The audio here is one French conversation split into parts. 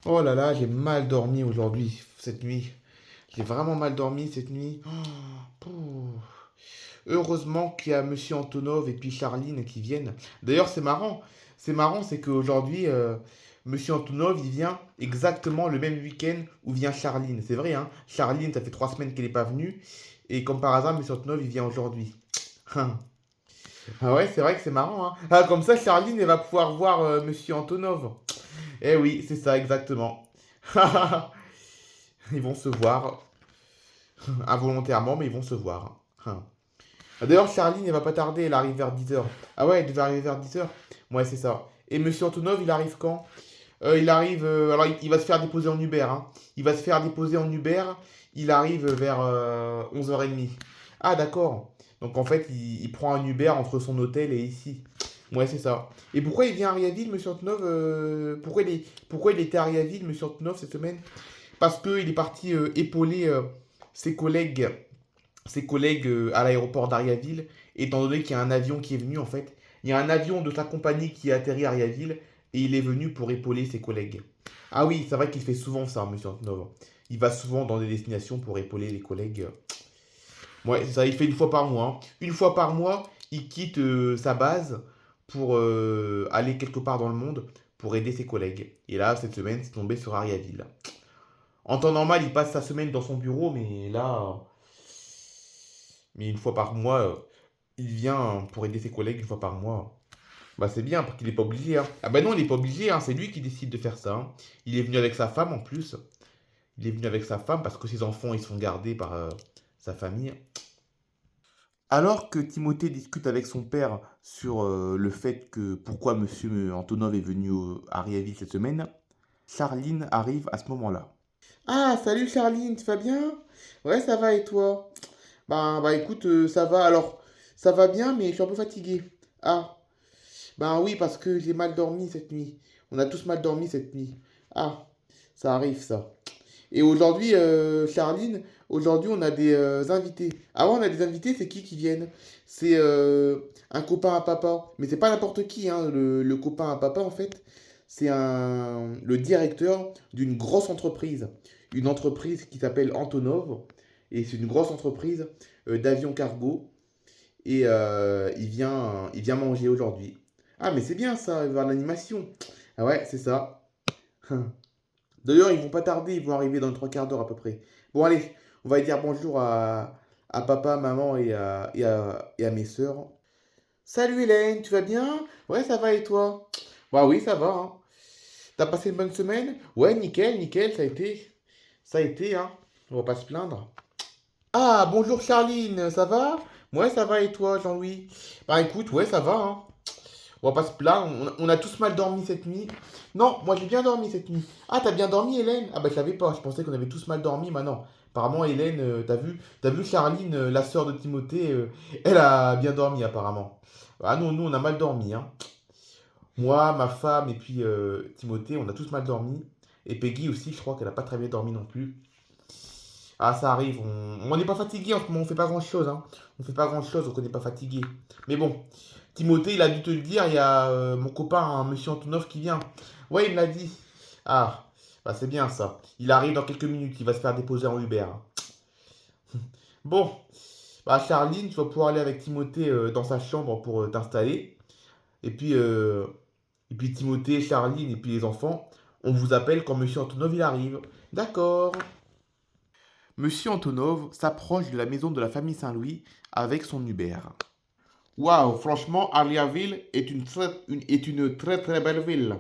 Oh là là, j'ai mal dormi aujourd'hui, cette nuit. J'ai vraiment mal dormi cette nuit. Pouh. Heureusement qu'il y a Monsieur Antonov et puis Charline qui viennent. D'ailleurs, c'est marrant. C'est marrant, c'est qu'aujourd'hui, Monsieur Antonov, il vient exactement le même week-end où vient Charline. C'est vrai, hein. Charline, ça fait 3 semaines qu'elle n'est pas venue. Et comme par hasard, Monsieur Antonov, il vient aujourd'hui. Ah ouais, c'est vrai que c'est marrant, hein. Ah, comme ça, Charline, elle va pouvoir voir Monsieur Antonov. Eh oui, c'est ça, exactement. Ils vont se voir, involontairement, mais ils vont se voir. D'ailleurs, Charline, elle va pas tarder, elle arrive vers 10 heures. Ah ouais, elle devait arriver vers 10 heures. Ouais, c'est ça. Et Monsieur Antonov, il arrive quand? Il arrive. Alors, il va se faire déposer en Uber, hein. Il va se faire déposer en Uber. Il arrive vers 11h30. Ah, d'accord. Donc, en fait, il prend un Uber entre son hôtel et ici. Ouais, c'est ça. Et pourquoi il vient à Ariaville, Monsieur Antonov pourquoi il était à Ariaville, Monsieur Antonov, cette semaine? Parce qu'il est parti épauler ses collègues, à l'aéroport d'Ariaville, étant donné qu'il y a un avion qui est venu en fait. Il y a un avion de sa compagnie qui a atterri à Ariaville et il est venu pour épauler ses collègues. Ah oui, c'est vrai qu'il fait souvent ça, Monsieur Antonov. Il va souvent dans des destinations pour épauler les collègues. Ouais, c'est ça, il fait une fois par mois, hein. Une fois par mois, il quitte sa base pour aller quelque part dans le monde pour aider ses collègues. Et là, cette semaine, c'est tombé sur Ariaville. En temps normal, il passe sa semaine dans son bureau, mais là, une fois par mois, il vient pour aider ses collègues une fois par mois. Bah c'est bien, parce qu'il n'est pas obligé, hein. Ah bah non, il n'est pas obligé, hein. C'est lui qui décide de faire ça, hein. Il est venu avec sa femme en plus. Il est venu avec sa femme parce que ses enfants, ils sont gardés par sa famille. Alors que Timothée discute avec son père sur le fait que pourquoi Monsieur Antonov est venu à Riaville cette semaine, Charline arrive à ce moment-là. Ah, salut Charline, tu vas bien? Ouais, ça va et toi? Bah écoute, ça va. Alors, ça va bien, mais je suis un peu fatigué. Ah, ben oui, parce que j'ai mal dormi cette nuit. On a tous mal dormi cette nuit. Ah, ça arrive ça. Et aujourd'hui, Charline, aujourd'hui on a des invités. Ah ouais, on a des invités, c'est qui viennent? C'est un copain à papa. Mais c'est pas n'importe qui, hein, le copain à papa en fait. C'est le directeur d'une grosse entreprise. Une entreprise qui s'appelle Antonov. Et c'est une grosse entreprise d'avion cargo. Et il vient manger aujourd'hui. Ah, mais c'est bien ça, il va voir l'animation. Ah ouais, c'est ça. D'ailleurs, ils vont pas tarder, ils vont arriver dans 3 quarts d'heure à peu près. Bon, allez, on va dire bonjour à papa, maman et à mes sœurs. Salut Hélène, tu vas bien? Ouais, ça va et toi? Bah oui, ça va, hein. T'as passé une bonne semaine? Ouais, nickel, nickel, ça a été. Ça a été, hein. On va pas se plaindre. Ah, bonjour Charline, ça va? Ouais, ça va et toi, Jean-Louis? Bah écoute, ouais, ça va, hein. On va pas se plaindre, on a tous mal dormi cette nuit. Non, moi j'ai bien dormi cette nuit. Ah, t'as bien dormi, Hélène? Ah bah je savais pas, je pensais qu'on avait tous mal dormi, mais non. Apparemment, Hélène, t'as vu Charline, la sœur de Timothée, elle a bien dormi apparemment. Ah non, nous on a mal dormi, hein. Moi, ma femme et puis Timothée, on a tous mal dormi. Et Peggy aussi, je crois qu'elle a pas très bien dormi non plus. Ah, ça arrive, on n'est pas fatigué en ce moment, on fait pas grand-chose, hein. On fait pas grand-chose, donc on n'est pas fatigué. Mais bon, Timothée, il a dû te le dire, il y a mon copain, hein, Monsieur Antonov, qui vient. Ouais, il me l'a dit. Ah, bah c'est bien ça. Il arrive dans quelques minutes, il va se faire déposer en Uber. Bon, bah Charline, tu vas pouvoir aller avec Timothée dans sa chambre pour t'installer. Et puis, euh, et puis Timothée, Charline et puis les enfants, on vous appelle quand Monsieur Antonov il arrive. D'accord. Monsieur Antonov s'approche de la maison de la famille Saint-Louis avec son Uber. Waouh, franchement, Ariaville est une très très belle ville.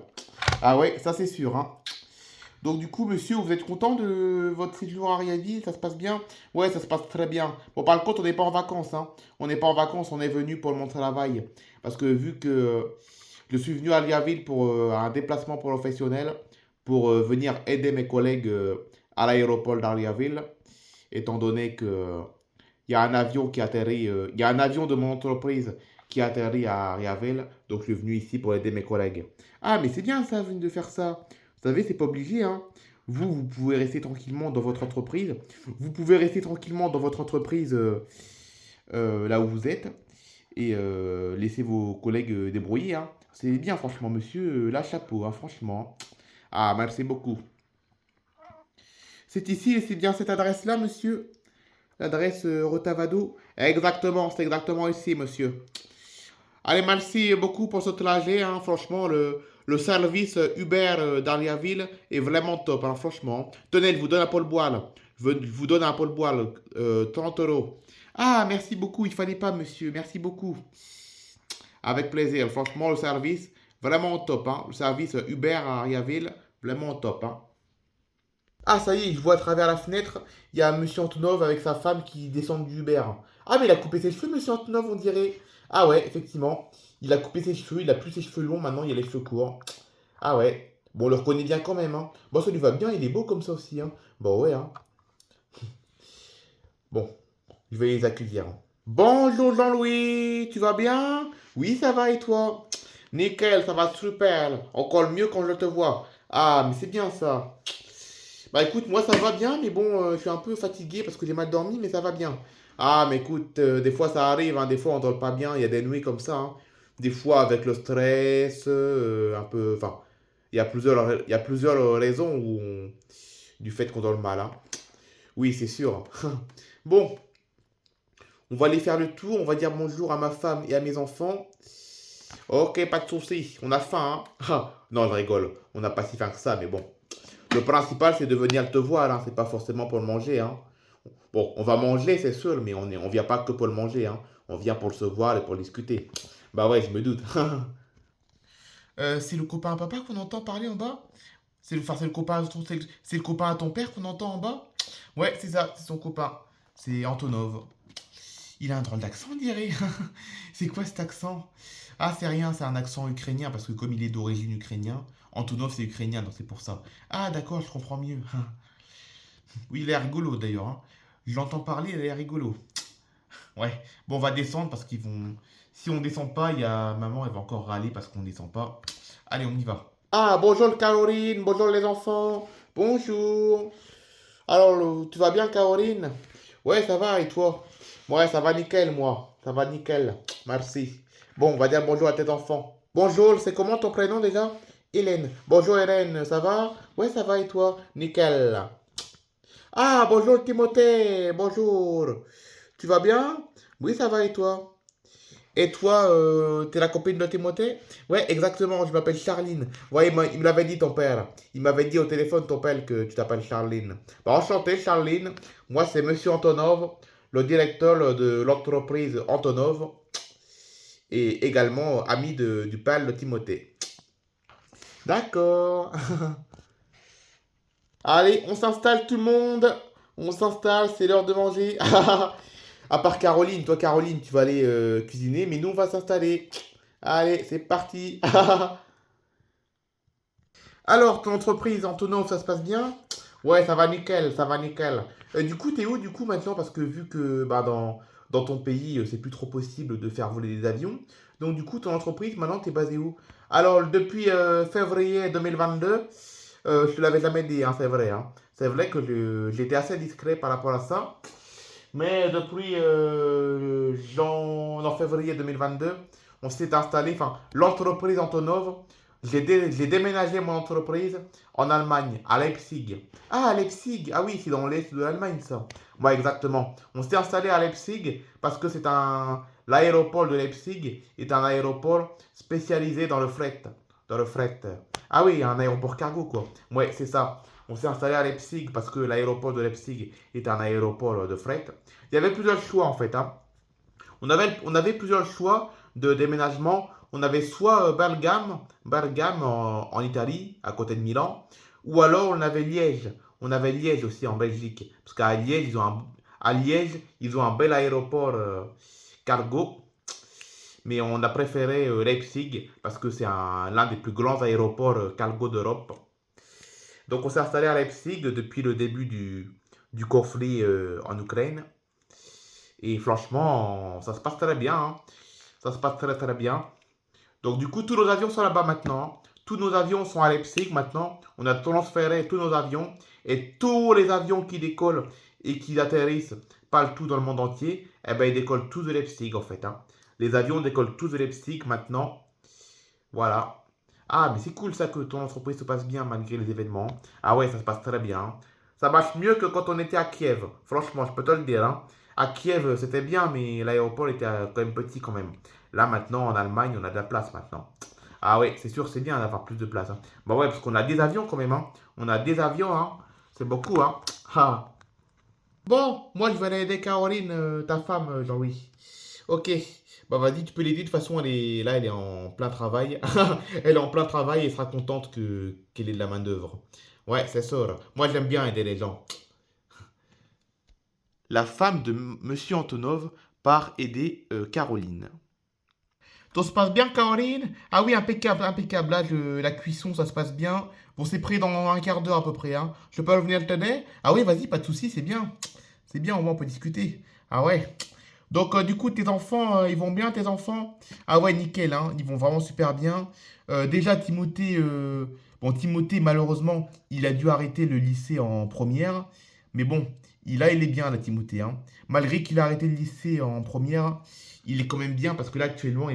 Ah ouais, ça c'est sûr, hein. Donc du coup, monsieur, vous êtes content de votre séjour à Ariaville? Ça se passe bien? Ouais, ça se passe très bien. Bon, par contre, on n'est pas en vacances, hein. On n'est pas en vacances, on est venu pour mon travail. Parce que vu que je suis venu à Ariaville pour un déplacement professionnel, pour venir aider mes collègues à l'aéroport d'Ariaville, étant donné que il y a un avion qui atterrit, il y a un avion de mon entreprise qui atterrit à Ariaville, donc je suis venu ici pour aider mes collègues. Ah, mais c'est bien ça, de faire ça. Vous savez, c'est pas obligé, hein. Vous pouvez rester tranquillement dans votre entreprise. Vous pouvez rester tranquillement dans votre entreprise là où vous êtes et laisser vos collègues débrouiller, hein. C'est bien, franchement, monsieur. Là, chapeau, hein, franchement. Ah, merci beaucoup. C'est ici et c'est bien cette adresse-là, monsieur? L'adresse Rotavado? Exactement, c'est exactement ici, monsieur. Allez, merci beaucoup pour ce trajet, hein. Franchement, le service Uber d'Ariaville est vraiment top, hein, franchement. Tenez, je vous donne un Paul-Bois, là. Je vous donne un Paul-Bois, 30 euros. Ah, merci beaucoup, il fallait pas, monsieur, merci beaucoup. Avec plaisir, franchement, le service, vraiment top, hein. Le service Uber à Ariaville, vraiment top, hein. Ah, ça y est, je vois à travers la fenêtre, il y a Monsieur Antonov avec sa femme qui descendent du Uber. Ah, mais il a coupé ses cheveux, Monsieur Antonov, on dirait. Ah ouais, effectivement. Il a coupé ses cheveux, il a plus ses cheveux longs, maintenant il a les cheveux courts. Ah ouais. Bon, on le reconnaît bien quand même, hein. Bon, ça lui va bien, il est beau comme ça aussi, hein. Bon, ouais, hein. Bon, je vais les accueillir. Bonjour Jean-Louis, tu vas bien? Oui, ça va et toi? Nickel, ça va super. Encore mieux quand je te vois. Ah, mais c'est bien ça. Bah écoute, moi ça va bien, mais bon, je suis un peu fatigué parce que j'ai mal dormi, mais ça va bien. Ah, mais écoute, des fois ça arrive, hein, des fois on dort pas bien, il y a des nuits comme ça, hein. Des fois avec le stress, un peu, enfin, il y a plusieurs raisons du fait qu'on dort mal, hein. Oui, c'est sûr. Bon, on va aller faire le tour, on va dire bonjour à ma femme et à mes enfants. Ok, pas de soucis, on a faim, hein. Ah, non, je rigole, on n'a pas si faim que ça, mais bon. Le principal, c'est de venir te voir, hein. C'est pas forcément pour le manger, hein. Bon, on va manger, c'est sûr, mais on vient pas que pour le manger, hein. On vient pour se voir et pour discuter. Bah ouais, je me doute. C'est le copain à papa qu'on entend parler en bas? C'est le copain c'est le copain à ton père qu'on entend en bas? Ouais, c'est ça, c'est son copain. C'est Antonov. Il a un drôle d'accent, on dirait. C'est quoi cet accent? Ah, c'est rien, c'est un accent ukrainien, parce que comme il est d'origine ukrainien, Antonov c'est ukrainien, donc c'est pour ça. Ah, d'accord, je comprends mieux. Oui, il est rigolo d'ailleurs, hein. Je l'entends parler, il est rigolo. Ouais. Bon, on va descendre parce qu'ils vont. Si on descend pas, il y a maman, elle va encore râler parce qu'on descend pas. Allez, on y va. Ah, bonjour Caroline, bonjour les enfants. Bonjour. Alors, tu vas bien Caroline? Ouais, ça va et toi? Ouais, ça va nickel, moi. Ça va nickel. Merci. Bon, on va dire bonjour à tes enfants. Bonjour, c'est comment ton prénom déjà? Hélène. Bonjour Hélène, ça va? Ouais, ça va et toi? Nickel. Ah, bonjour Timothée, bonjour. Tu vas bien? Oui, ça va et toi? Et toi, t'es la copine de Timothée? Ouais, exactement, je m'appelle Charline. Ouais, il me l'avait dit ton père. Il m'avait dit au téléphone ton père que tu t'appelles Charline. Bah, enchanté Charline. Moi, c'est Monsieur Antonov, le directeur de l'entreprise Antonov et également ami du père de Timothée. D'accord. Allez, on s'installe tout le monde. On s'installe, c'est l'heure de manger. À part Caroline, toi Caroline, tu vas aller cuisiner, mais nous on va s'installer. Allez, c'est parti. Alors, ton entreprise, Antonov, ça se passe bien? Ouais, ça va nickel, ça va nickel. Du coup, t'es où du coup maintenant? Parce que vu que bah, dans ton pays, c'est plus trop possible de faire voler des avions. Donc du coup, ton entreprise, maintenant, t'es basé où? Alors, depuis février 2022, je te l'avais jamais dit, hein, c'est vrai, hein. C'est vrai que j'étais assez discret par rapport à ça. Mais depuis en février 2022, on s'est installé, enfin, l'entreprise Antonov, j'ai déménagé mon entreprise en Allemagne, à Leipzig. Ah, à Leipzig, ah oui, c'est dans l'est de l'Allemagne, ça. Ouais, exactement. On s'est installé à Leipzig parce que l'aéroport de Leipzig est un aéroport spécialisé dans le fret. Dans le fret. Ah oui, un aéroport cargo, quoi. Ouais, c'est ça. On s'est installé à Leipzig parce que l'aéroport de Leipzig est un aéroport de fret. Il y avait plusieurs choix en fait, hein. On avait plusieurs choix de déménagement. On avait soit Bergame en Italie, à côté de Milan, ou alors on avait Liège. On avait Liège aussi en Belgique. Parce à Liège, ils ont un bel aéroport cargo. Mais on a préféré Leipzig parce que c'est l'un des plus grands aéroports cargo d'Europe. Donc on s'est installé à Leipzig depuis le début du conflit en Ukraine. Et franchement, ça se passe très bien, hein. Ça se passe très très bien. Donc du coup, tous nos avions sont là-bas maintenant, hein. Tous nos avions sont à Leipzig maintenant. On a transféré tous nos avions. Et tous les avions qui décollent et qui atterrissent partout dans le monde entier, eh ben, ils décollent tous de Leipzig en fait, hein. Les avions décollent tous de Leipzig maintenant. Voilà. Ah, mais c'est cool ça que ton entreprise se passe bien malgré les événements. Ah ouais, ça se passe très bien. Ça marche mieux que quand on était à Kiev. Franchement, je peux te le dire, hein. À Kiev, c'était bien, mais l'aéroport était quand même petit quand même. Là, maintenant, en Allemagne, on a de la place maintenant. Ah oui, c'est sûr, c'est bien d'avoir plus de place, hein. Bah ouais, parce qu'on a des avions quand même, hein. On a des avions, hein. C'est beaucoup, hein. Ah. Bon, moi, je vais aller aider Caroline, ta femme, Jean-Louis. Ok. Bah vas-y, tu peux l'aider. De toute façon, elle est en plein travail. Elle est en plein travail et elle sera contente qu'elle ait de la main-d'œuvre. Ouais, c'est sûr. Moi, j'aime bien aider les gens. La femme de Monsieur Antonov part aider Caroline. Tout se passe bien, Caroline? Ah oui, impeccable, impeccable. Là, la cuisson, ça se passe bien. Bon, c'est prêt dans un quart d'heure à peu près, hein. Je peux venir t'aider? Ah oui, vas-y, pas de soucis, c'est bien. C'est bien, au moins on peut discuter. Ah ouais. Donc, du coup, tes enfants, ils vont bien, tes enfants? Ah ouais, nickel, hein. Ils vont vraiment super bien. Déjà, Timothée, bon, Timothée, malheureusement, il a dû arrêter le lycée en première. Mais bon, il est bien, là, Timothée, hein. Malgré qu'il a arrêté le lycée en première, il est quand même bien parce que là, actuellement,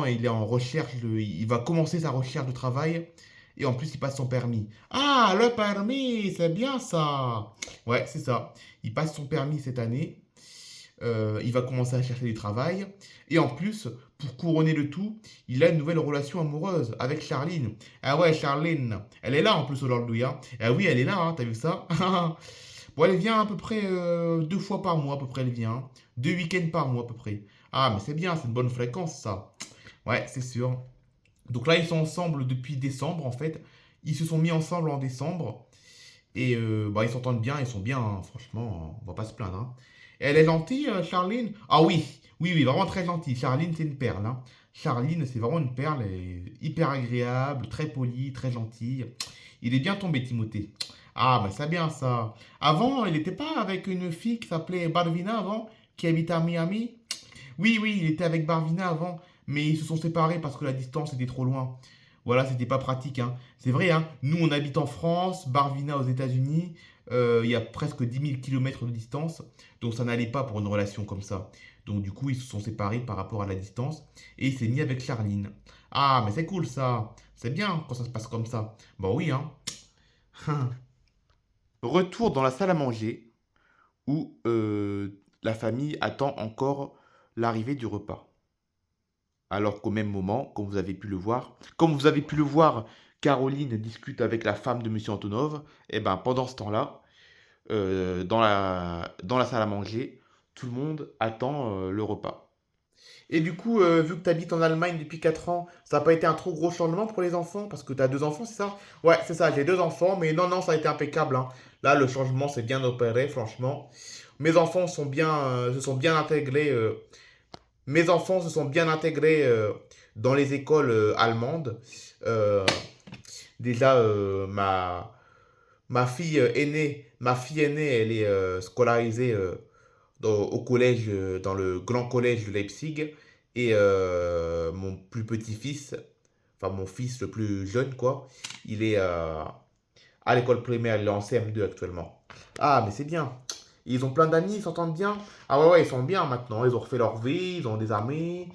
il est en recherche, il va commencer sa recherche de travail. Et en plus, il passe son permis. Ah, le permis, c'est bien ça. Ouais, c'est ça. Il passe son permis cette année. Il va commencer à chercher du travail. Et en plus, pour couronner le tout, il a une nouvelle relation amoureuse avec Charline. Ah ouais, Charline, elle est là en plus aujourd'hui, hein. Ah oui, elle est là, hein, t'as vu ça? Bon, elle vient à peu près 2 fois par mois, à peu près, elle vient, hein. 2 week-ends par mois, à peu près. Ah, mais c'est bien, c'est une bonne fréquence, ça. Ouais, c'est sûr. Donc là, ils sont ensemble depuis décembre, en fait. Ils se sont mis ensemble en décembre. Et bah, ils s'entendent bien, ils sont bien, hein. Franchement, on va pas se plaindre, hein. Elle est gentille, Charline? Ah oui, oui, oui, vraiment très gentille. Charline, c'est une perle, hein. Charline, c'est vraiment une perle, elle est hyper agréable, très polie, très gentille. Il est bien tombé, Timothée. Ah, mais c'est bien ça. Avant, il n'était pas avec une fille qui s'appelait Barvina avant, qui habitait à Miami? Oui, oui, il était avec Barvina avant, mais ils se sont séparés parce que la distance était trop loin. Voilà, c'était pas pratique, hein. C'est vrai, hein. Nous, on habite en France, Barvina aux États-Unis. Il y a presque 10 000 kilomètres de distance. Donc, ça n'allait pas pour une relation comme ça. Donc, du coup, ils se sont séparés par rapport à la distance. Et il s'est mis avec Charline. Ah, mais c'est cool ça. C'est bien quand ça se passe comme ça. Bon, oui, hein. Retour dans la salle à manger où la famille attend encore l'arrivée du repas. Alors qu'au même moment, comme vous avez pu le voir, Caroline discute avec la femme de Monsieur Antonov, et ben pendant ce temps-là, dans la salle à manger, tout le monde attend le repas. Et du coup, vu que tu habites en Allemagne depuis 4 ans, ça n'a pas été un trop gros changement pour les enfants? Parce que tu as 2 enfants, c'est ça? Ouais, c'est ça, j'ai 2 enfants, mais non, non, ça a été impeccable, hein. Là, le changement s'est bien opéré, franchement. Mes enfants se sont bien intégrés. Mes enfants se sont bien intégrés dans les écoles allemandes. Euh, déjà, ma fille aînée, elle est scolarisée au collège, dans le grand collège de Leipzig. Et mon plus petit-fils, enfin mon fils le plus jeune, quoi, il est à l'école primaire, il est en CM2 actuellement. Ah, mais c'est bien. Ils ont plein d'amis, ils s'entendent bien. Ah ouais, ouais, ils sont bien maintenant. Ils ont refait leur vie, ils ont des amis.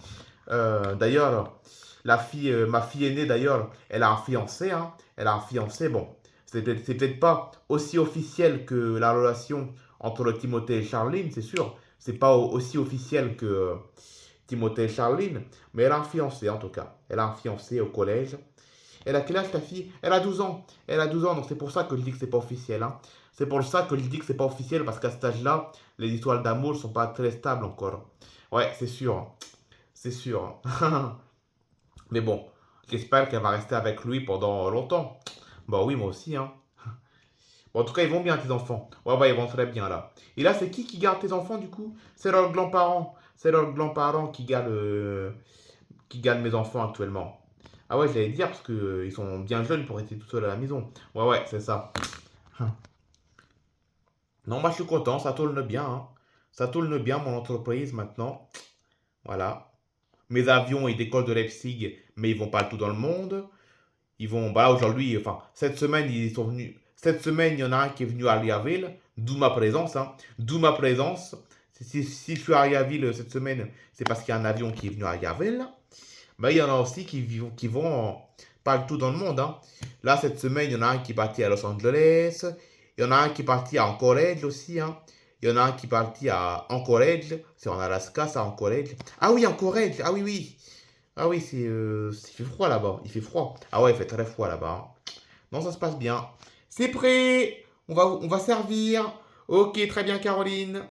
D'ailleurs, ma fille aînée, d'ailleurs, elle a un fiancé, hein. Elle a un fiancé, bon. C'est peut-être pas aussi officiel que la relation entre le Timothée et Charline, c'est sûr. C'est pas aussi officiel que Timothée et Charline, mais elle a un fiancé en tout cas. Elle a un fiancé au collège. Elle a quel âge ta fille? Elle a 12 ans. Elle a 12 ans, donc c'est pour ça que je dis que c'est pas officiel, hein. C'est pour ça que je dis que c'est pas officiel, parce qu'à cet âge-là, les histoires d'amour sont pas très stables encore. Ouais, c'est sûr. C'est sûr. Mais bon, j'espère qu'elle va rester avec lui pendant longtemps. Bah oui, moi aussi, hein. Bon, en tout cas, ils vont bien, tes enfants. Ouais, ouais, ils vont très bien, là. Et là, c'est qui garde tes enfants, du coup? C'est leurs grands-parents. C'est leurs grands-parents qui gardent mes enfants actuellement. Ah ouais, j'allais dire, parce que ils sont bien jeunes pour rester tout seuls à la maison. Ouais, ouais, c'est ça. Non, moi, je suis content, ça tourne bien, hein. Ça tourne bien, mon entreprise, maintenant. Voilà. Mes avions, ils décollent de Leipzig, mais ils vont pas tout dans le monde. Ils vont, bah là, aujourd'hui, enfin, cette semaine, ils sont venus. Cette semaine, il y en a un qui est venu à Riaville, d'où ma présence, hein. D'où ma présence. Si je suis à Riaville cette semaine, c'est parce qu'il y a un avion qui est venu à Riaville. Mais il y en a aussi qui vont partout dans le monde, hein. Là, cette semaine, il y en a un qui est parti à Los Angeles. Il y en a un qui est parti à Anchorage aussi, hein. Il y en a un qui est parti à Anchorage. C'est en Alaska, ça, Anchorage. Ah oui, Anchorage. Ah oui, oui. Ah oui, il fait froid là-bas. Il fait froid. Ah ouais, il fait très froid là-bas, hein. Non, ça se passe bien. C'est prêt. On va servir. Ok, très bien, Caroline.